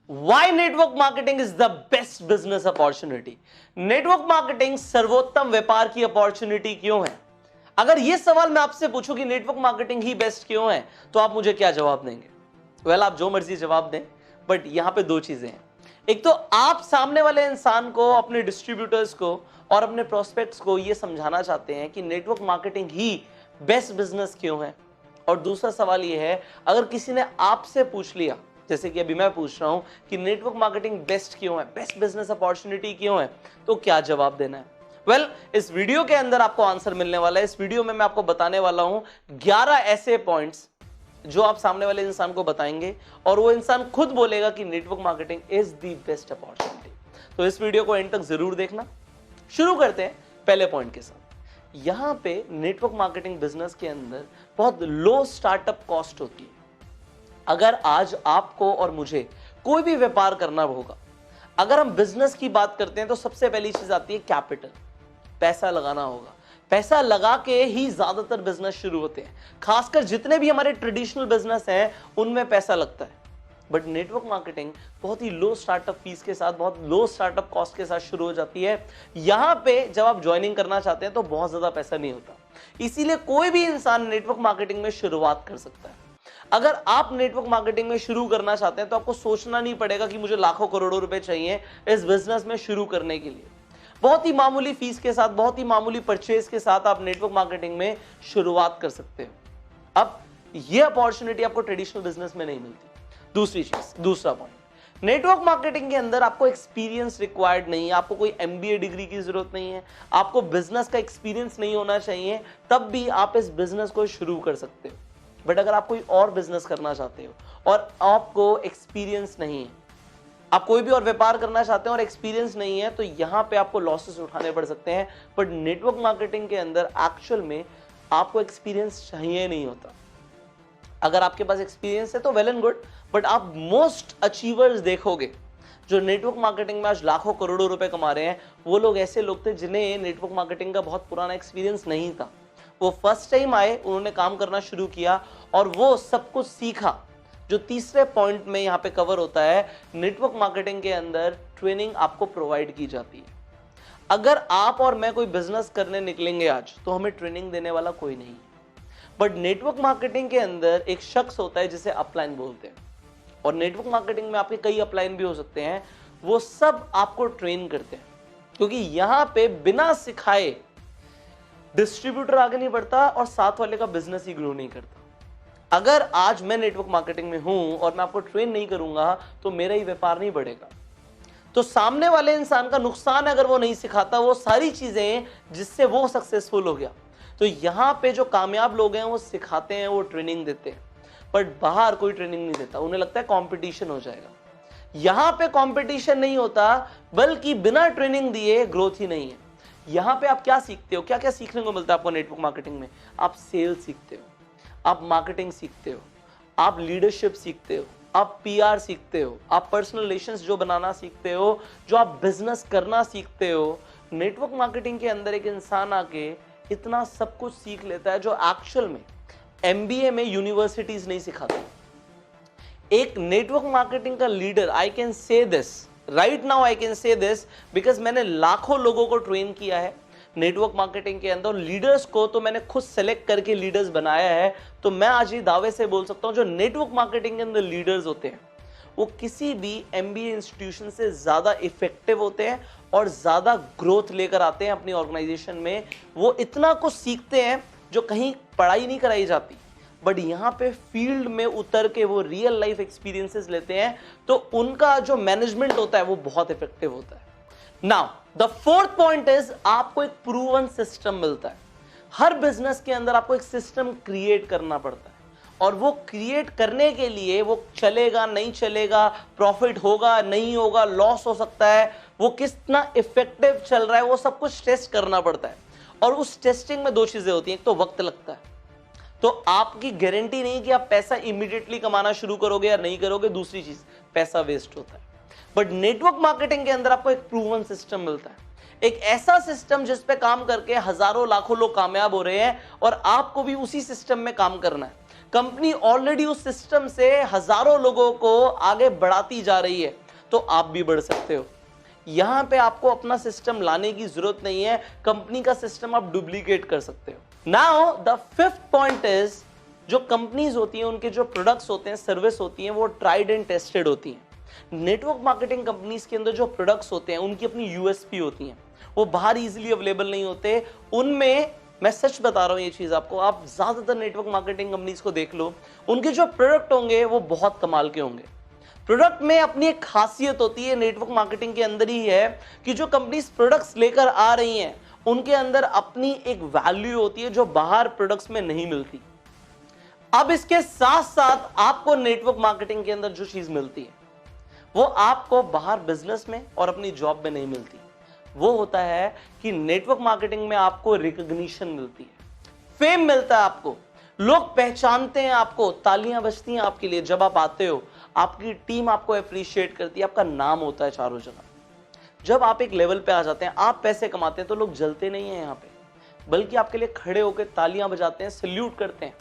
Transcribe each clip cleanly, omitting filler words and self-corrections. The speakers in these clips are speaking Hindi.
Why network marketing is the best business opportunity? Network marketing सर्वोत्तम व्यापार की अपॉर्चुनिटी क्यों है? अगर यह सवाल मैं आपसे पूछूं कि नेटवर्क मार्केटिंग ही बेस्ट क्यों है, तो आप मुझे क्या जवाब देंगे? आप जो मर्जी जवाब दें, बट यहां पे दो चीजें हैं। एक तो आप सामने वाले इंसान को, अपने डिस्ट्रीब्यूटर्स को और अपने प्रोस्पेक्ट्स को यह समझाना चाहते हैं कि नेटवर्क मार्केटिंग ही बेस्ट बिजनेस क्यों है। और दूसरा सवाल यह है, अगर किसी ने आपसे पूछ लिया, जैसे कि अभी मैं पूछ रहा हूं कि नेटवर्क मार्केटिंग बेस्ट क्यों है, बेस्ट बिजनेस अपॉर्चुनिटी क्यों है, तो क्या जवाब देना है? इस वीडियो के अंदर आपको आंसर मिलने वाला है। इस वीडियो में मैं आपको बताने वाला हूं 11 ऐसे पॉइंट्स जो आप सामने वाले इंसान को बताएंगे और वो इंसान खुद बोलेगा कि network marketing is the best opportunity. तो इस वीडियो को एंड तक जरूर देखना। शुरू करते हैं पहले पॉइंट के साथ। यहां पे नेटवर्क मार्केटिंग बिजनेस के अंदर बहुत लो स्टार्टअप कॉस्ट होती है। अगर आज आपको और मुझे कोई भी व्यापार करना होगा, अगर हम बिजनेस की बात करते हैं तो सबसे पहली चीज आती है कैपिटल, पैसा लगाना होगा। पैसा लगा के ही ज्यादातर बिजनेस शुरू होते हैं, खासकर जितने भी हमारे ट्रेडिशनल बिजनेस हैं उनमें पैसा लगता है। बट नेटवर्क मार्केटिंग बहुत ही लो स्टार्टअप फीस के साथ, बहुत लो स्टार्टअप कॉस्ट के साथ शुरू हो जाती है। यहां पे जब आप ज्वाइनिंग करना चाहते हैं तो बहुत ज्यादा पैसा नहीं होता, इसीलिए कोई भी इंसान नेटवर्क मार्केटिंग में शुरुआत कर सकता है। अगर आप नेटवर्क मार्केटिंग में शुरू करना चाहते हैं तो आपको सोचना नहीं पड़ेगा कि मुझे लाखों करोड़ों रुपए चाहिए इस बिजनेस में शुरू करने के लिए। बहुत ही मामूली फीस के साथ, बहुत ही मामूली परचेज के साथ आप नेटवर्क मार्केटिंग में शुरुआत कर सकते हो। अब यह अपॉर्चुनिटी आपको ट्रेडिशनल बिजनेस में नहीं मिलती। दूसरी चीज, दूसरा पॉइंट, नेटवर्क मार्केटिंग के अंदर आपको एक्सपीरियंस रिक्वायर्ड नहीं है। आपको कोई एमबीए डिग्री की जरूरत नहीं है, आपको बिजनेस का एक्सपीरियंस नहीं होना चाहिए, तब भी आप इस बिजनेस को शुरू कर सकते हो। बट अगर आप कोई और बिजनेस करना चाहते हो और आपको एक्सपीरियंस नहीं है, आप कोई भी और व्यापार करना चाहते हैं और एक्सपीरियंस नहीं है, तो यहां पे आपको लॉसेस उठाने पड़ सकते हैं। बट नेटवर्क मार्केटिंग के अंदर एक्चुअल में आपको एक्सपीरियंस चाहिए नहीं होता। अगर आपके पास एक्सपीरियंस है तो वेल एंड गुड, बट आप मोस्ट अचीवर्स देखोगे जो नेटवर्क मार्केटिंग में आज लाखों करोड़ों रुपए कमा रहे हैं, वो लोग ऐसे लोग थे जिन्हें नेटवर्क मार्केटिंग का बहुत पुराना एक्सपीरियंस नहीं था। वो फर्स्ट टाइम आए, उन्होंने काम करना शुरू किया और वो सब कुछ सीखा। जो तीसरे पॉइंट में यहां पे कवर होता है, नेटवर्क मार्केटिंग के अंदर ट्रेनिंग आपको प्रोवाइड की जाती है। अगर आप और मैं कोई बिजनेस करने निकलेंगे आज, तो हमें ट्रेनिंग देने वाला कोई नहीं है। बट नेटवर्क मार्केटिंग के अंदर एक शख्स होता है जिसे अपलाइन बोलते हैं, और नेटवर्क मार्केटिंग में आपके कई अपलाइन भी हो सकते हैं। वो सब आपको ट्रेन करते हैं, क्योंकि यहां पे बिना सिखाए डिस्ट्रीब्यूटर आगे नहीं बढ़ता और साथ वाले का बिजनेस ही ग्रो नहीं करता। अगर आज मैं नेटवर्क मार्केटिंग में हूं और मैं आपको ट्रेन नहीं करूंगा तो मेरा ही व्यापार नहीं बढ़ेगा। तो सामने वाले इंसान का नुकसान है अगर वो नहीं सिखाता वो सारी चीजें जिससे वो सक्सेसफुल हो गया। तो यहां पे जो कामयाब लोग हैं वो सिखाते हैं, वो ट्रेनिंग देते हैं, बट बाहर कोई ट्रेनिंग नहीं देता। उन्हें लगता है कंपटीशन हो जाएगा। यहां पे कंपटीशन नहीं होता, बल्कि बिना ट्रेनिंग दिए ग्रोथ ही नहीं है। यहां पे आप क्या सीखते हो, क्या क्या सीखने को मिलता है आपको नेटवर्क मार्केटिंग में? आप सेल्स सीखते हो, आप मार्केटिंग सीखते हो, आप लीडरशिप सीखते हो, आप पीआर सीखते हो, आप पर्सनल रिलेशंस जो बनाना सीखते हो, जो आप बिजनेस करना सीखते हो। नेटवर्क मार्केटिंग के अंदर एक इंसान आके इतना सब कुछ सीख लेता है जो एक्चुअल में एमबीए में यूनिवर्सिटीज नहीं सिखाते। एक नेटवर्क मार्केटिंग का leader, I can say this right now, I can say this because मैंने लाखों लोगों को ट्रेन किया है नेटवर्क मार्केटिंग के अंदर। लीडर्स को तो मैंने खुद सेलेक्ट करके लीडर्स बनाया है। तो मैं आज ये दावे से बोल सकता हूं, जो नेटवर्क मार्केटिंग के अंदर लीडर्स होते हैं वो किसी भी एमबीए इंस्टीट्यूशन से ज्यादा इफेक्टिव होते हैं और ज्यादा ग्रोथ लेकर आते हैं अपनी ऑर्गेनाइजेशन में। वो इतना कुछ सीखते हैं जो कहीं पढ़ाई नहीं कराई जाती, बट यहां पे फील्ड में उतर के वो रियल लाइफ एक्सपीरियंसेस लेते हैं, तो उनका जो मैनेजमेंट होता है वो बहुत इफेक्टिव होता है। Now the fourth point is, आपको एक प्रूवन सिस्टम मिलता है। हर बिजनेस के अंदर आपको एक सिस्टम क्रिएट करना पड़ता है, और वो क्रिएट करने के लिए वो चलेगा नहीं चलेगा, प्रॉफिट होगा नहीं होगा, लॉस हो सकता है, वो कितना इफेक्टिव चल रहा है, वो सब कुछ टेस्ट करना पड़ता है। और उस टेस्टिंग में दो चीजें होती हैं, एक तो वक्त लगता है, तो आपकी गारंटी नहीं कि आप पैसा इमीडिएटली कमाना शुरू करोगे या नहीं करोगे। दूसरी चीज, पैसा वेस्ट होता है। बट नेटवर्क मार्केटिंग के अंदर आपको एक प्रूवन सिस्टम मिलता है, एक ऐसा सिस्टम जिस पे काम करके हजारों लाखों लोग कामयाब हो रहे हैं, और आपको भी उसी सिस्टम में काम करना है। कंपनी ऑलरेडी उस सिस्टम से हजारों लोगों को आगे बढ़ाती जा रही है, तो आप भी बढ़ सकते हो। यहां पे आपको अपना सिस्टम लाने की जरूरत नहीं है, कंपनी का सिस्टम आप डुप्लीकेट कर सकते हो। Now the fifth point is, जो कंपनीज होती हैं उनके जो प्रोडक्ट्स होते हैं, सर्विस होती हैं, वो ट्राइड एंड टेस्टेड होती हैं। नेटवर्क मार्केटिंग कंपनीज के अंदर जो प्रोडक्ट्स होते हैं उनकी अपनी यूएसपी होती हैं, वो बाहर इजीली अवेलेबल नहीं होते। उनमें मैं सच बता रहा हूं ये चीज आपको, आप ज्यादातर नेटवर्क मार्केटिंग कंपनीज को देख लो, उनके जो प्रोडक्ट होंगे वो बहुत कमाल के होंगे। प्रोडक्ट में अपनी एक खासियत होती है, नेटवर्क मार्केटिंग के अंदर ही है कि जो कंपनीज प्रोडक्ट्स लेकर आ रही हैं उनके अंदर अपनी एक वैल्यू होती है जो बाहर प्रोडक्ट्स में नहीं मिलती। अब इसके साथ साथ आपको नेटवर्क मार्केटिंग के अंदर जो चीज मिलती है वो आपको बाहर बिजनेस में और अपनी जॉब में नहीं मिलती। वो होता है कि नेटवर्क मार्केटिंग में आपको रिकॉग्निशन मिलती है, फेम मिलता है, आपको लोग पहचानते हैं, आपको तालियां बजती हैं आपके लिए जब आप आते हो, आपकी टीम आपको अप्रिशिएट करती है, आपका नाम होता है चारों जगह। जब आप एक लेवल पे आ जाते हैं, आप पैसे कमाते हैं, तो लोग जलते नहीं हैं यहाँ पे, बल्कि आपके लिए खड़े होकर तालियां बजाते हैं, सल्यूट करते हैं।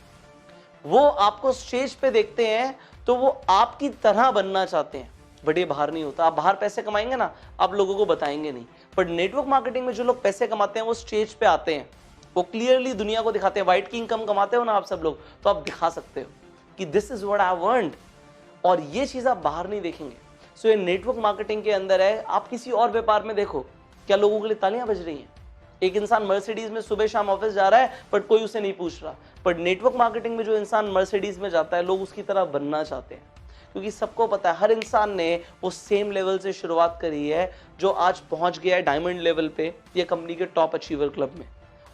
वो आपको स्टेज पे देखते हैं तो वो आपकी तरह बनना चाहते हैं, बट ये बाहर नहीं होता। आप बाहर पैसे कमाएंगे ना, आप लोगों को बताएंगे नहीं, बट नेटवर्क मार्केटिंग में जो लोग पैसे कमाते हैं वो स्टेज पे आते हैं, वो क्लियरली दुनिया को दिखाते हैं। व्हाइट की इनकम कमाते हो ना आप सब लोग, तो आप दिखा सकते हो कि this is what I earned, और ये चीज आप बाहर नहीं देखेंगे। सो ये नेटवर्क मार्केटिंग के अंदर है। आप किसी और व्यापार में देखो, क्या लोगों के लिए तालियां बज रही हैं? एक इंसान मर्सिडीज में सुबह शाम ऑफिस जा रहा है बट कोई उसे नहीं पूछ रहा, बट नेटवर्क मार्केटिंग में जो इंसान मर्सिडीज में जाता है, लोग उसकी तरह बनना चाहते हैं, क्योंकि सबको पता है हर इंसान ने वो सेम लेवल से शुरुआत करी है जो आज पहुंच गया है डायमंड लेवल पे या कंपनी के टॉप अचीवर क्लब में,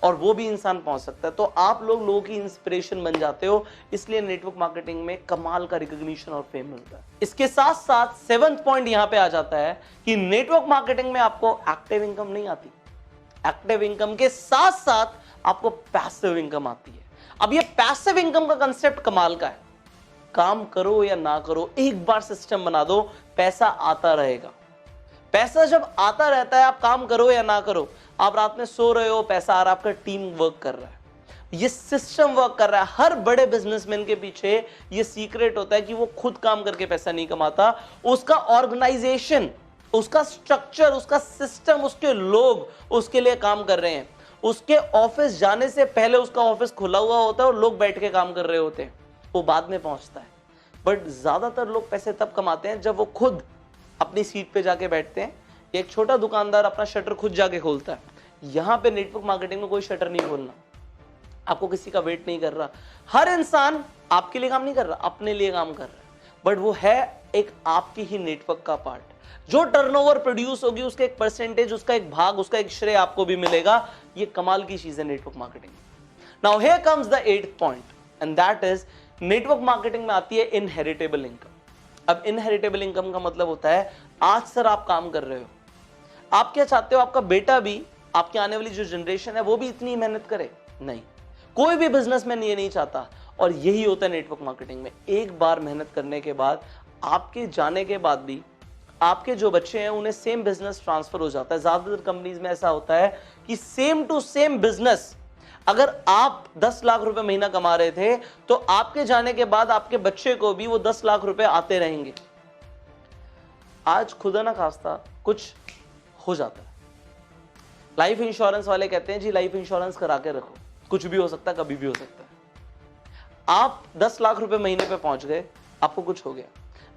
और वो भी इंसान पहुंच सकता है। तो आप लोगों की इंस्पिरेशन बन जाते हो, इसलिए नेटवर्क मार्केटिंग में कमाल का रिकॉग्निशन और फेम मिलता है। इसके साथ साथ सेवंथ पॉइंट यहां पे आ जाता है कि नेटवर्क मार्केटिंग में आपको एक्टिव इनकम नहीं आती, एक्टिव इनकम के साथ साथ आपको पैसिव इनकम आती है। अब ये पैसिव इनकम का कंसेप्ट कमाल का है, काम करो या ना करो, एक बार सिस्टम बना दो, पैसा आता रहेगा। पैसा जब आता रहता है, आप काम करो या ना करो, आप रात में सो रहे हो, पैसा आ रहा है, आपका टीम वर्क कर रहा है, ये सिस्टम वर्क कर रहा है। हर बड़े बिजनेसमैन के पीछे ये सीक्रेट होता है कि वो खुद काम करके पैसा नहीं कमाता, उसका ऑर्गेनाइजेशन, उसका स्ट्रक्चर, उसका सिस्टम, उसके लोग उसके लिए काम कर रहे हैं। उसके ऑफिस जाने से पहले उसका ऑफिस खुला हुआ होता है और लोग बैठ के काम कर रहे होते हैं, वो बाद में पहुंचता है। बट ज्यादातर लोग पैसे तब कमाते हैं जब वो खुद अपनी सीट पे जाके बैठते हैं। एक छोटा दुकानदार अपना शटर खुद जाके खोलता है। यहां पे नेटवर्क मार्केटिंग में कोई शटर नहीं खोलना, आपको किसी का वेट नहीं कर रहा। हर इंसान आपके लिए काम नहीं कर रहा, अपने लिए काम कर रहा है, बट वो है एक आपकी ही नेटवर्क का पार्ट। जो टर्नओवर प्रोड्यूस होगी उसका एक परसेंटेज, उसका एक भाग, उसका एक श्रेय आपको भी मिलेगा। ये कमाल की चीज है network marketing. Now here comes the 8th point, and that is network marketing में आती है इनहेरिटेबल इनकम। अब इनहेरिटेबल इनकम का मतलब होता है, आज सर आप काम कर रहे हो, आप क्या चाहते हो आपका बेटा भी, आपकी आने वाली जो जनरेशन है वो भी इतनी मेहनत करे? नहीं, कोई भी बिजनेसमैन ये नहीं चाहता। और यही होता है नेटवर्क मार्केटिंग में, एक बार मेहनत करने के बाद, आपके जाने के बाद भी आपके जो बच्चे हैं उन्हें सेम बिजनेस ट्रांसफर हो जाता है। ज्यादातर कंपनीज में ऐसा होता है कि सेम टू सेम बिजनेस, अगर आप 10 लाख रुपए महीना कमा रहे थे तो आपके जाने के बाद आपके बच्चे को भी वो 10 लाख रुपए आते रहेंगे। आज खुदा ना खास्ता कुछ हो जाता है, लाइफ इंश्योरेंस वाले कहते हैं जी लाइफ इंश्योरेंस करा के रखो, कुछ भी हो सकता है, कभी भी हो सकता है। आप 10 लाख रुपए महीने पे पहुंच गए, आपको कुछ हो गया,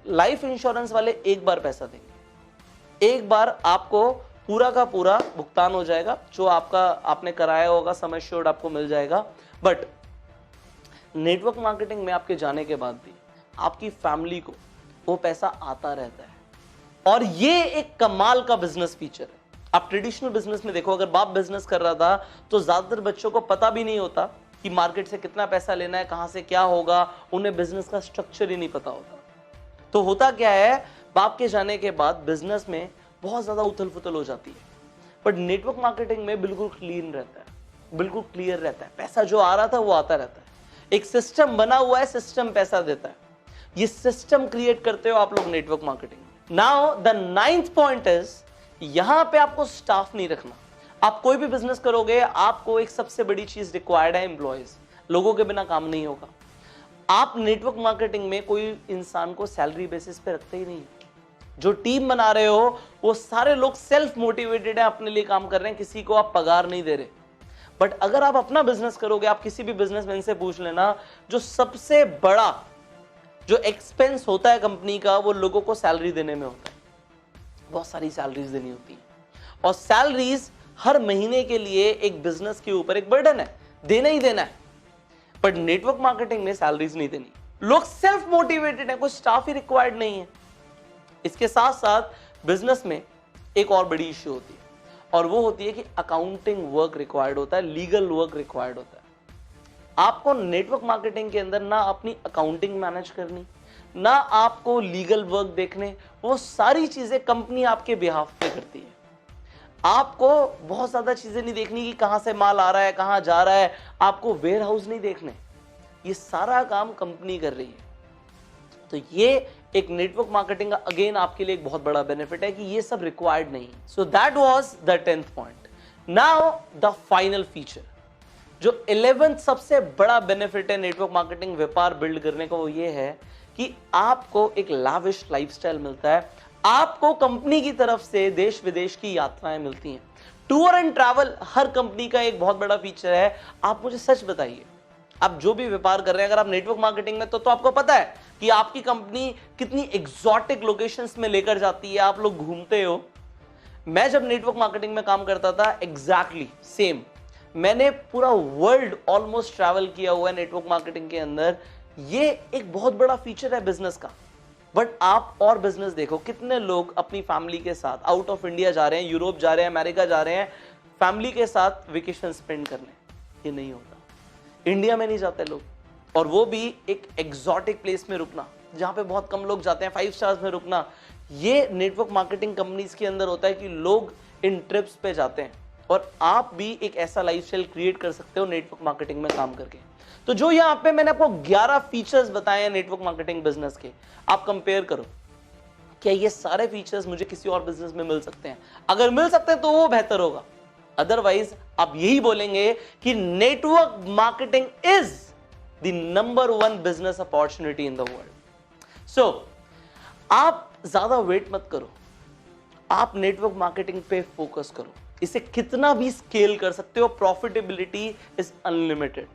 लाइफ इंश्योरेंस वाले एक बार पैसा देंगे, एक बार आपको पूरा का पूरा भुगतान हो जाएगा, जो आपने कराया होगा सम एश्योर्ड आपको मिल जाएगा। बट नेटवर्क मार्केटिंग में आपके जाने के बाद भी आपकी फैमिली को वो पैसा आता रहता है, और ये एक कमाल का बिजनेस फीचर है। आप ट्रेडिशनल बिजनेस में देखो, अगर बाप बिजनेस कर रहा था तो ज्यादातर बच्चों को पता भी नहीं होता कि मार्केट से कितना पैसा लेना है, कहां से क्या होगा, उन्हें बिजनेस का स्ट्रक्चर ही नहीं पता होता। तो होता क्या है, बाप के जाने के बाद बिजनेस में बहुत ज्यादा उथल पुथल हो जाती है, बट नेटवर्क मार्केटिंग में बिल्कुल क्लीन रहता है, बिल्कुल क्लियर रहता है। पैसा जो आ रहा था वो आता रहता है, एक सिस्टम बना हुआ है, सिस्टम पैसा देता है। ये सिस्टम क्रिएट करते हो आप लोग network marketing. Now the 9th point is, यहां पे आपको स्टाफ नहीं रखना। आप कोई भी बिजनेस करोगे, आपको एक सबसे बड़ी चीज रिक्वायर्ड है, एम्प्लॉयज। लोगों के बिना काम नहीं होगा। आप नेटवर्क मार्केटिंग में कोई इंसान को सैलरी बेसिस पे रखते ही नहीं। जो टीम बना रहे हो वो सारे लोग सेल्फ मोटिवेटेड है, अपने लिए काम कर रहे हैं, किसी को आप पगार नहीं दे रहे। बट अगर आप अपना बिजनेस करोगे, आप किसी भी बिजनेसमैन से पूछ लेना, जो सबसे बड़ा जो एक्सपेंस होता है कंपनी का वो लोगों को सैलरी देने में होता है। बहुत सारी सैलरीज देनी होती है और सैलरीज हर महीने के लिए एक बिजनेस के ऊपर एक बर्डन है, देना ही देना है। बट नेटवर्क मार्केटिंग में सैलरीज नहीं देनी, लोग सेल्फ मोटिवेटेड है, कोई स्टाफ ही रिक्वायर्ड नहीं है। इसके साथ साथ बिजनेस में एक और बड़ी इश्यू होती है और वो होती है कि अकाउंटिंग वर्क रिक्वायर्ड होता है, लीगल वर्क रिक्वायर्ड होता है। आपको नेटवर्क मार्केटिंग के अंदर ना अपनी अकाउंटिंग मैनेज करनी, ना आपको लीगल वर्क देखने, वो सारी चीजें कंपनी आपके बिहाफ पे करती है। आपको बहुत ज्यादा चीजें नहीं देखनी कि कहां से माल आ रहा है, कहां जा रहा है, आपको वेयर हाउस नहीं देखने, ये सारा काम कंपनी कर रही है। तो ये एक नेटवर्क मार्केटिंग का अगेन आपके लिए एक बहुत बड़ा बेनिफिट है कि ये सब रिक्वायर्ड नहीं। So that was the 10th point. Now the final feature, जो 11th सबसे बड़ा बेनिफिट है नेटवर्क मार्केटिंग व्यापार बिल्ड करने का, वो ये है कि आपको एक लाविश लाइफस्टाइल मिलता है। आपको कंपनी की तरफ से देश विदेश की यात्राएं मिलती हैं। Tour and travel her company का एक बहुत बड़ा फीचर है। आप मुझे सच बताइए, आप जो भी व्यापार कर रहे हैं, अगर आप नेटवर्क मार्केटिंग में तो आपको पता है कि आपकी कंपनी कितनी एग्जॉटिक लोकेशंस में लेकर जाती है, आप लोग घूमते हो। मैं जब नेटवर्क मार्केटिंग में काम करता था, एग्जैक्टली सेम, मैंने पूरा वर्ल्ड ऑलमोस्ट ट्रैवल किया हुआ है नेटवर्क मार्केटिंग के अंदर। ये एक बहुत बड़ा फीचर है बिजनेस का। बट आप और बिजनेस देखो, कितने लोग अपनी फैमिली के साथ आउट ऑफ इंडिया जा रहे हैं, यूरोप जा रहे हैं, अमेरिका जा रहे हैं फैमिली के साथ वेकेशन स्पेंड करने। ये नहीं होता, इंडिया में नहीं जाते लोग, और वो भी एक एग्जॉटिक प्लेस में रुकना जहां पे बहुत कम लोग जाते हैं, 5 स्टार्स में रुकना। ये नेटवर्क मार्केटिंग कंपनीज के अंदर होता है कि लोग इन ट्रिप्स पे जाते हैं और आप भी एक ऐसा लाइफस्टाइल क्रिएट कर सकते हो नेटवर्क मार्केटिंग में काम करके। तो जो यहाँ पे मैंने आपको 11 फीचर्स बताए हैं नेटवर्क मार्केटिंग बिजनेस के, आप कंपेयर करो, क्या ये सारे फीचर्स मुझे किसी और बिजनेस में मिल सकते हैं? अगर मिल सकते हैं तो वो बेहतर होगा, अदरवाइज आप यही बोलेंगे कि network marketing is the number 1 business opportunity in the world. So आप ज्यादा वेट मत करो, आप नेटवर्क मार्केटिंग पे फोकस करो, इसे कितना भी स्केल कर सकते हो, profitability is unlimited.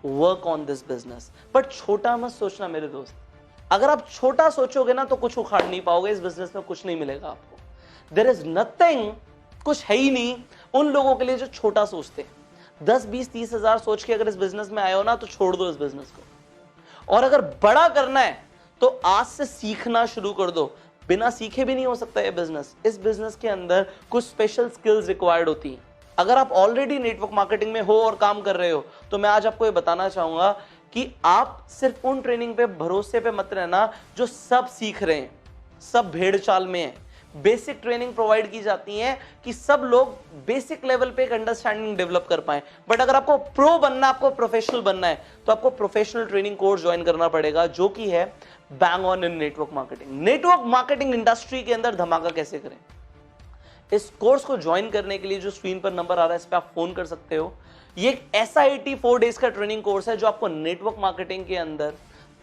Work on this business, but छोटा मत सोचना मेरे दोस्त। अगर आप छोटा सोचोगे ना तो कुछ उखाड़ नहीं पाओगे, इस बिजनेस में कुछ नहीं मिलेगा आपको। देयर इज नथिंग, कुछ है ही नहीं उन लोगों के लिए जो छोटा सोचते हैं। 10, 20, 30 हजार सोच के अगर इस बिजनेस में आए हो ना तो छोड़ दो इस बिजनेस को। और अगर बड़ा करना है तो आज से सीखना शुरू कर दो। बिना सीखे भी नहीं हो सकता ये बिजनेस। इस बिजनेस के अंदर कुछ स्पेशल स्किल्स रिक्वायर्ड होती हैं। अगर आप ऑलरेडी नेटवर्क मार्केटिंग में हो और काम कर रहे हो तो मैं आज आपको ये बताना चाहूंगा कि आप सिर्फ उन ट्रेनिंग पे भरोसे पे मत रहना जो सब सीख रहे हैं, सब भेड़ चाल में है। बेसिक ट्रेनिंग प्रोवाइड की जाती है कि सब लोग बेसिक लेवल पे एक अंडरस्टैंडिंग डेवलप कर पाए। बट अगर आपको प्रो बनना, आपको प्रोफेशनल बनना है तो आपको प्रोफेशनल ट्रेनिंग कोर्स ज्वाइन करना पड़ेगा, जो कि है bang on in network marketing. Network marketing industry के अंदर धमाका कैसे करें, इस कोर्स को ज्वाइन करने के लिए जो स्क्रीन पर नंबर आ रहा है इस पे आप फोन कर सकते हो। ये एक ऐसा 84 डेज का ट्रेनिंग कोर्स है जो आपको नेटवर्क मार्केटिंग के अंदर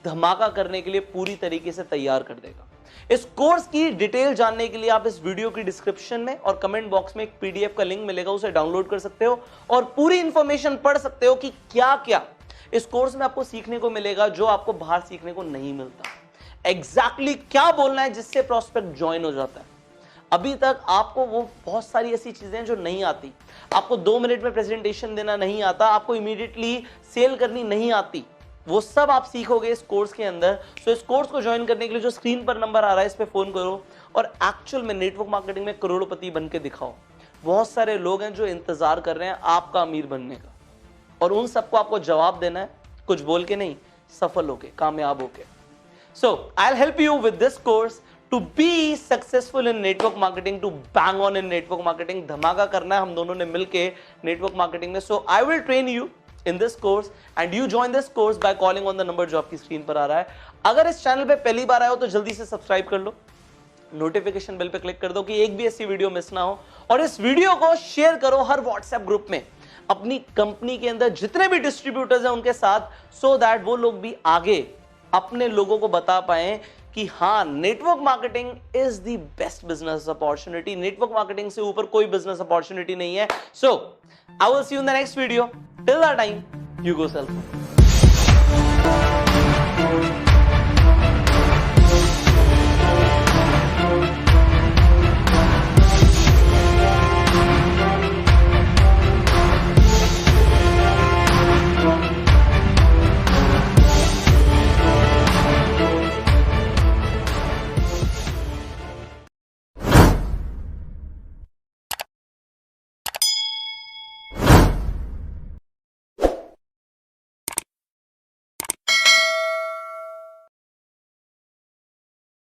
धमाका करने के लिए पूरी तरीके से तैयार कर देगा। इस कोर्स की डिटेल जानने के लिए आप इस वीडियो की डिस्क्रिप्शन में और कमेंट बॉक्स में एक पीडीएफ का लिंक मिलेगा, उसे डाउनलोड कर सकते हो और पूरी इंफॉर्मेशन पढ़ सकते हो कि क्या क्या इस कोर्स में आपको सीखने को मिलेगा जो आपको बाहर सीखने को नहीं मिलता। एग्जैक्टली क्या बोलना है जिससे प्रोस्पेक्ट ज्वाइन हो जाता है। अभी तक आपको वो बहुत सारी ऐसी चीजें जो नहीं आती, आपको 2 मिनट में प्रेजेंटेशन देना नहीं आता, आपको इमीडिएटली सेल करनी नहीं आती, वो सब आप सीखोगे इस कोर्स के अंदर। सो इस कोर्स को ज्वाइन करने के लिए जो स्क्रीन पर नंबर आ रहा है इस पे फोन करो और एक्चुअल में नेटवर्क मार्केटिंग में करोड़पति बन के दिखाओ। बहुत सारे लोग हैं जो इंतजार कर रहे हैं आपका अमीर बनने का, और उन सबको आपको जवाब देना है, कुछ बोल के नहीं, सफल होके, कामयाब होके। So I'll help you with this course to be successful in network marketing, to bang on in network marketing। धमाका करना है हम दोनों ने मिलके नेटवर्क मार्केटिंग में। So I will train you in this course and you join this course by calling on the number जो आपकी स्क्रीन पर आ रहा है। अगर इस चैनल पे पहली बार आए हो तो जल्दी से सब्सक्राइब कर लो, नोटिफिकेशन बेल पे क्लिक कर दो कि एक भी ऐसी वीडियो मिस ना हो, और इस वीडियो को शेयर करो हर व्हाट्सएप ग्रुप में। अपनी कंपनी के अंदर जितने भी डिस्ट्रीब्यूटर्स हैं उनके साथ, सो दैट वो लोग भी आगे अपने लोगों को बता पाए कि हाँ, network marketing is the best business opportunity. Network marketing से ऊपर कोई बिजनेस अपॉर्चुनिटी नहीं है। So I will see you in the next video. Till that time, you go self.